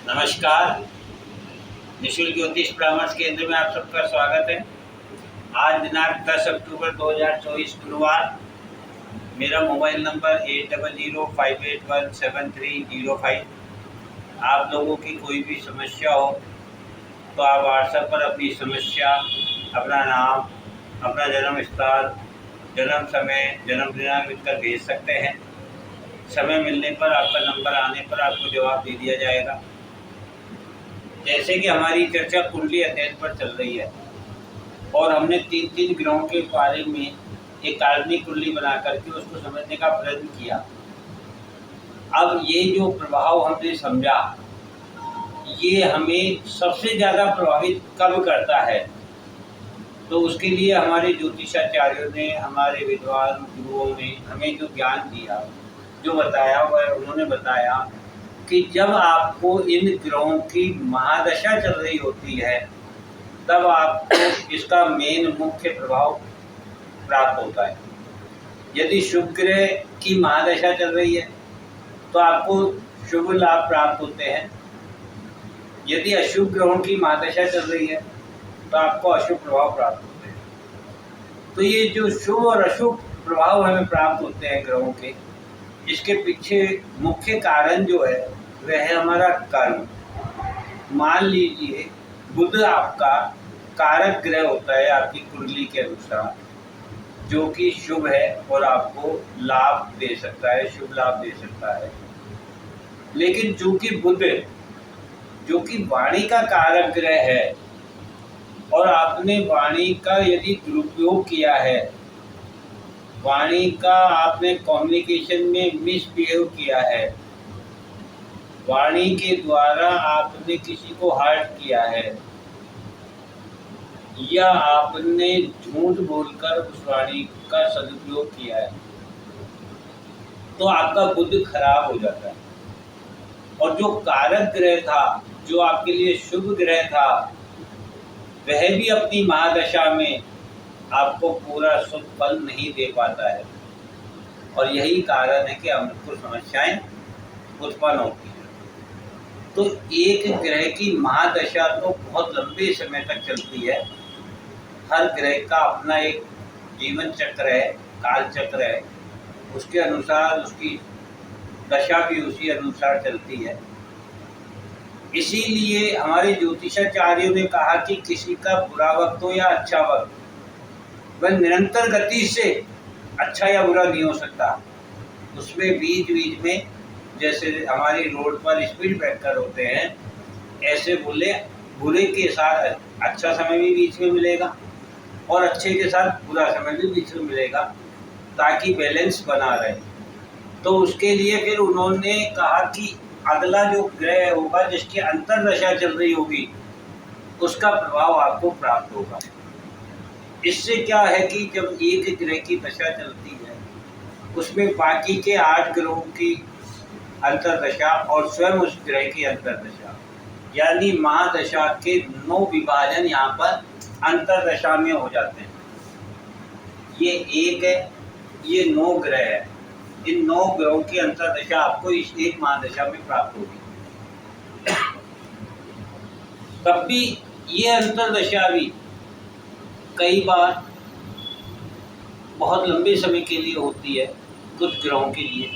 नमस्कार। निशुल्क ज्योतिष परामर्श केंद्र में आप सबका स्वागत है। आज दिनांक 10 अक्टूबर 2024 गुरुवार। मेरा मोबाइल नंबर 8005817305। आप लोगों की कोई भी समस्या हो तो आप व्हाट्सएप पर अपनी समस्या, अपना नाम, अपना जन्म स्थान, जन्म समय, जन्म दिनांक लिखकर भेज सकते हैं। समय मिलने पर, आपका नंबर आने पर आपको जवाब दे दिया जाएगा। जैसे कि हमारी चर्चा कुंडली अध्ययन पर चल रही है और हमने तीन ग्रहों के बारे में एक काल्पनिक कुंडली बना करके उसको समझने का प्रयत्न किया। अब ये जो प्रभाव हमने समझा, ये हमें सबसे ज़्यादा प्रभावित कब करता है, तो उसके लिए हमारे ज्योतिषाचार्यों ने, हमारे विद्वान गुरुओं ने हमें जो ज्ञान दिया, जो बताया, वह उन्होंने बताया कि जब आपको इन ग्रहों की महादशा चल रही होती है तब आपको इसका मुख्य प्रभाव प्राप्त होता है। यदि शुभ ग्रह की महादशा चल रही है तो आपको शुभ लाभ प्राप्त होते हैं। यदि अशुभ ग्रहों की महादशा चल रही है तो आपको अशुभ प्रभाव प्राप्त होते हैं। तो ये जो शुभ और अशुभ प्रभाव हमें प्राप्त होते हैं ग्रहों के, इसके पीछे मुख्य कारण जो है वह है हमारा कर्म। मान लीजिए बुध आपका कारक ग्रह होता है आपकी कुंडली के अनुसार, जो कि शुभ है और आपको लाभ दे सकता है, शुभ लाभ दे सकता है। लेकिन चूंकि बुध जो कि वाणी का कारक ग्रह है और आपने वाणी का यदि दुरुपयोग किया है, वाणी का आपने कम्युनिकेशन में मिसबिहेव किया है, वाणी के द्वारा आपने किसी को हर्ट किया है या आपने झूठ बोलकर उस वाणी का सदुपयोग किया है, तो आपका बुध खराब हो जाता है। और जो कारक ग्रह था, जो आपके लिए शुभ ग्रह था, वह भी अपनी महादशा में आपको पूरा शुभ फल नहीं दे पाता है। और यही कारण है कि हमको समस्याएं उत्पन्न होती हैं। तो एक ग्रह की महादशा तो बहुत लंबे समय तक चलती है। हर ग्रह का अपना एक जीवन चक्र है, काल चक्र है, उसके अनुसार उसकी दशा भी उसी अनुसार चलती है। इसीलिए हमारे ज्योतिषाचार्यों ने कहा कि किसी का बुरा वक्त हो या अच्छा वक्त, वह निरंतर गति से अच्छा या बुरा नहीं हो सकता। उसमें बीच बीच में, जैसे हमारी रोड पर स्पीड ब्रेकर होते हैं, ऐसे बुरे के साथ अच्छा समय भी बीच में मिलेगा और अच्छे के साथ बुरा समय भी बीच में मिलेगा, ताकि बैलेंस बना रहे। तो उसके लिए फिर उन्होंने कहा कि अगला जो ग्रह होगा जिसकी अंतर्दशा चल रही होगी, उसका प्रभाव आपको प्राप्त होगा। इससे क्या है कि जब एक ग्रह की दशा चलती है, उसमें बाकी के 8 ग्रहों की अंतर्दशा और स्वयं उस ग्रह की अंतर्दशा, यानी महादशा के 9 विभाजन यहाँ पर अंतर्दशा में हो जाते हैं। ये एक है, ये 9 ग्रह है। इन 9 ग्रहों की अंतर्दशा आपको इस एक महादशा में प्राप्त होगी। तब भी ये अंतर्दशा भी कई बार बहुत लंबे समय के लिए होती है कुछ ग्रहों के लिए।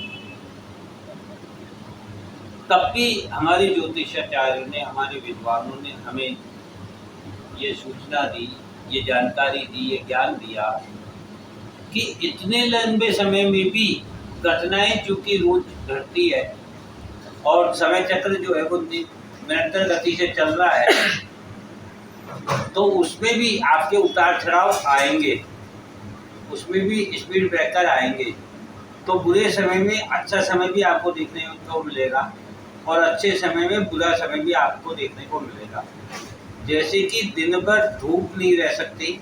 तब भी हमारे ज्योतिषाचार्यों ने, हमारे विद्वानों ने हमें ये सूचना दी, ये जानकारी दी, ये ज्ञान दिया कि इतने लंबे समय में भी घटनाएं चूंकि रोज घटती है और समय चक्र जो है वो निरंतर गति से चल रहा है, तो उसमें भी आपके उतार चढ़ाव आएंगे, उसमें भी स्पीड ब्रेकर आएंगे। तो बुरे समय में अच्छा समय भी आपको देखने को मिलेगा और अच्छे समय में बुरा समय भी आपको देखने को मिलेगा। जैसे कि दिन भर धूप नहीं रह सकती,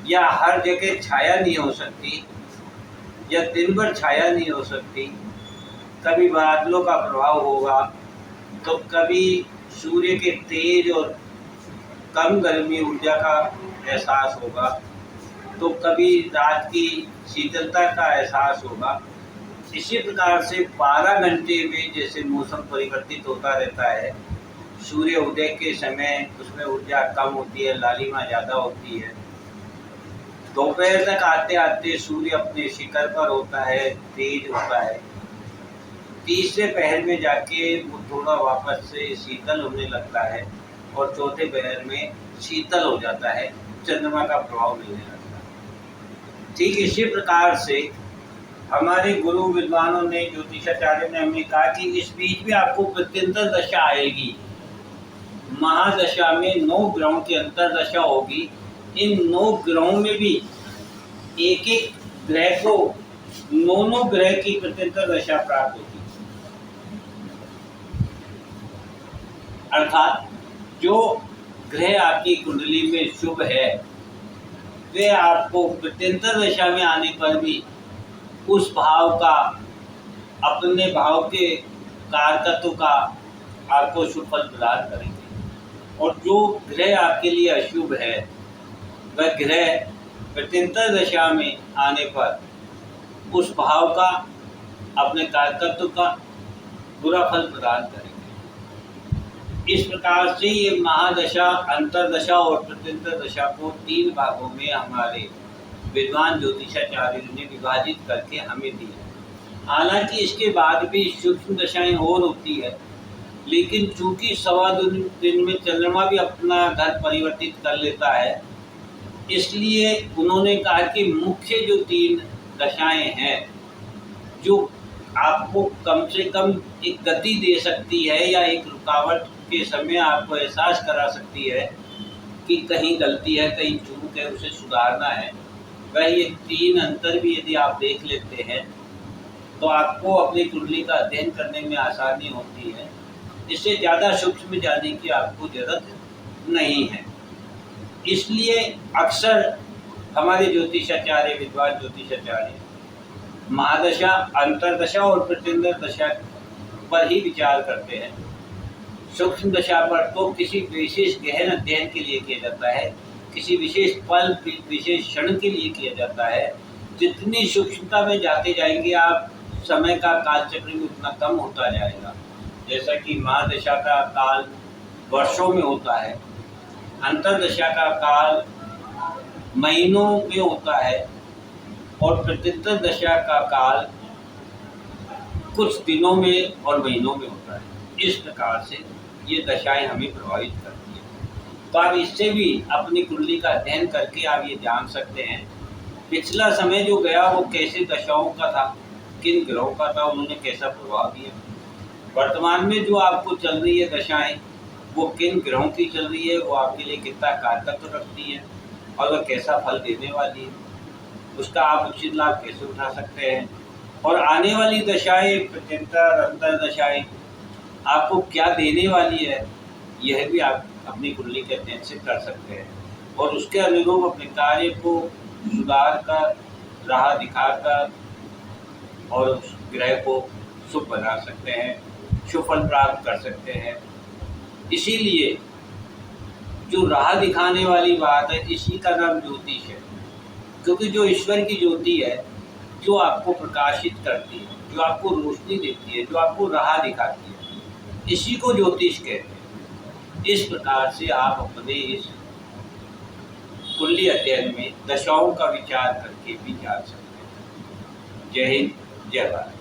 या हर जगह छाया नहीं हो सकती, या दिन भर छाया नहीं हो सकती। कभी बादलों का प्रभाव होगा, तो कभी सूर्य के तेज और कम गर्मी ऊर्जा का एहसास होगा, तो कभी रात की शीतलता का एहसास होगा। इसी प्रकार से 12 घंटे में जैसे मौसम परिवर्तित होता रहता है, सूर्य उदय के समय उसमें ऊर्जा कम होती है, लालिमा ज़्यादा होती है। दोपहर तक आते आते सूर्य अपने शिखर पर होता है, तेज होता है। तीसरे पहर में जाके वो थोड़ा वापस से शीतल होने लगता है और चौथे पहर में शीतल हो जाता है, चंद्रमा का प्रभाव मिलने लगता है। ठीक इसी प्रकार से हमारे गुरु विद्वानों ने, ज्योतिषाचार्य ने हमें कहा कि इस बीच में आपको प्रत्यंतर दशा आएगी। महादशा में 9 ग्रहों की अंतरदशा होगी। इन 9 ग्रहों में भी एक एक ग्रह को 9 ग्रह की प्रत्यंतर दशा प्राप्त होगी। अर्थात जो ग्रह आपकी कुंडली में शुभ है वे आपको प्रत्यंतर दशा में आने पर भी उस भाव का, अपने भाव के कारकत्व का आपको शुभ फल प्रदान करेंगे। और जो ग्रह आपके लिए अशुभ है वह ग्रह प्रत्यंतर दशा में आने पर उस भाव का, अपने कारकत्व का बुरा फल प्रदान करेंगे। इस प्रकार से ये महादशा, अंतरदशा और प्रत्यंतर दशा को 3 भागों में हमारे विद्वान ज्योतिषाचार्यों ने विभाजित करके हमें दिया। हालांकि इसके बाद भी सूक्ष्म दशाएं और होती है, लेकिन चूंकि सवा दिन में चंद्रमा भी अपना घर परिवर्तित कर लेता है, इसलिए उन्होंने कहा कि मुख्य जो 3 दशाएं हैं जो आपको कम से कम एक गति दे सकती है या एक रुकावट के समय आपको एहसास करा सकती है कि कहीं गलती है, कहीं चूक है, उसे सुधारना है, वह ये 3 अंतर भी यदि आप देख लेते हैं तो आपको अपनी कुंडली का अध्ययन करने में आसानी होती है। इससे ज़्यादा सूक्ष्म जाने की आपको ज़रूरत नहीं है। इसलिए अक्सर हमारे ज्योतिषाचार्य, विद्वान ज्योतिषाचार्य महादशा, अंतरदशा और प्रत्यंतर दशा पर ही विचार करते हैं। सूक्ष्म दशा पर तो किसी विशेष गहन अध्ययन के लिए किया जाता है, किसी विशेष पल, विशेष क्षण के लिए किया जाता है। जितनी सूक्ष्मता में जाते जाएंगे आप, समय का कालचक्र भी उतना कम होता जाएगा। जैसा कि महादशा का काल वर्षों में होता है, अंतरदशा का काल महीनों में होता है और प्रत्यंतर दशा का काल कुछ दिनों में और महीनों में होता है। इस प्रकार से ये दशाएं हमें प्रभावित करती हैं। तो आप इससे भी अपनी कुंडली का अध्ययन करके आप ये जान सकते हैं पिछला समय जो गया वो कैसे दशाओं का था, किन ग्रहों का था, उन्होंने कैसा प्रभाव दिया। वर्तमान में जो आपको चल रही है दशाएं, वो किन ग्रहों की चल रही है, वो आपके लिए कितना कारकत्व रखती है और वह कैसा फल देने वाली है, उसका आप उचित लाभ कैसे उठा सकते हैं। और आने वाली दशाएं, प्रत्यंतर, अंतर दशाएं आपको क्या देने वाली है, यह भी आप अपनी कुंडली के अध्ययन से कर सकते हैं और उसके अनुरूप अपने कार्य को सुधार कर, राह दिखाकर और उस ग्रह को शुभ बना सकते हैं, शुभ फल प्राप्त कर सकते हैं। इसीलिए जो राह दिखाने वाली बात है, इसी का नाम ज्योतिष है। क्योंकि जो ईश्वर की ज्योति है, जो आपको प्रकाशित करती है, जो आपको रोशनी देती है, जो आपको राह दिखाती है, इसी को ज्योतिष कहते हैं। इस प्रकार से आप अपने इस कुंडली अध्ययन में दशाओं का विचार करके भी जान सकते हैं। जय हिंद, जय भारत।